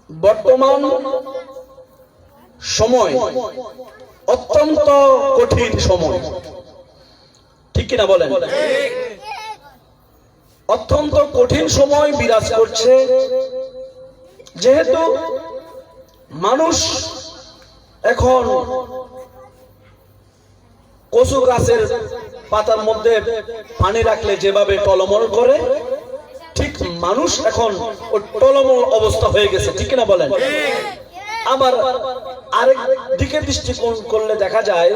বর্তমান সময় অত্যন্ত কঠিন সময়, ঠিক কিনা বলেন? অত্যন্ত কঠিন সময় বিরাজ করছে, যেহেতু মানুষ এখন কচু গাছের পাতার মধ্যে পানি রাখলে যেভাবে টলমল করে, ঠিক মানুষ এখন টলমল অবস্থা হয়ে গেছে, ঠিক কিনা বলেন? আবার আরেক দিকে দৃষ্টিকোণ করলে দেখা যায়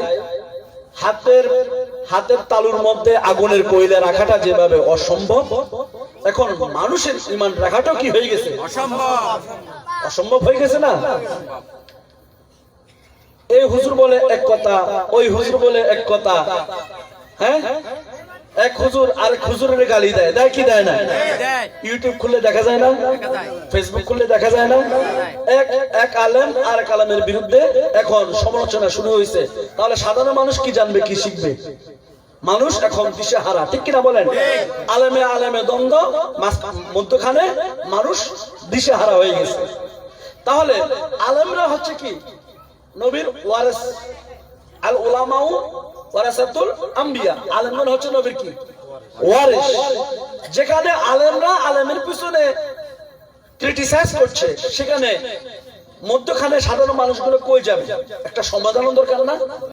হাতের তালুর মধ্যে আগুনের কয়লা রাখাটা যেভাবে অসম্ভব, এখন মানুষের ঈমান রাখাটাও কি হয়ে গেছে? অসম্ভব হয়ে গেছে না? এই হুজুর বলে এক কথা, ওই হুজুর বলে এক কথা, হ্যাঁ, এক হুজুর আরেক হুজুরের গালি দেয়, দেয় কি দেয় না? ইউটিউব খুললে দেখা যায় না, ফেসবুক খুললে দেখা যায় না? এক আলেম আর এক আলেমের বিরুদ্ধে এখন সমালোচনা শুরু হয়েছে। তাহলে সাধারণ মানুষ কি জানবে, কি শিখবে? মানুষ এখন দিশেহারা, ঠিক কিনা বলেন? আলেমে আলেমে দ্বন্দ্ব, মধ্যখানে মানুষ দিশেহারা হয়ে গেছে। তাহলে আলেমরা হচ্ছে কি নবীর ওয়ারিস, আল উলামাউ ওয়ারাসাতুল আম্বিয়া, আলেমগণ হচ্ছে নবীর কি ওয়ারিস। যেখানে আলেমরা আলেমের পিছনে ক্রিটিসাইজ করছে, সেখানে মধ্যখানে সাধারণ মানুষগুলো কই যাবে? একটা সমাধান দরকার না?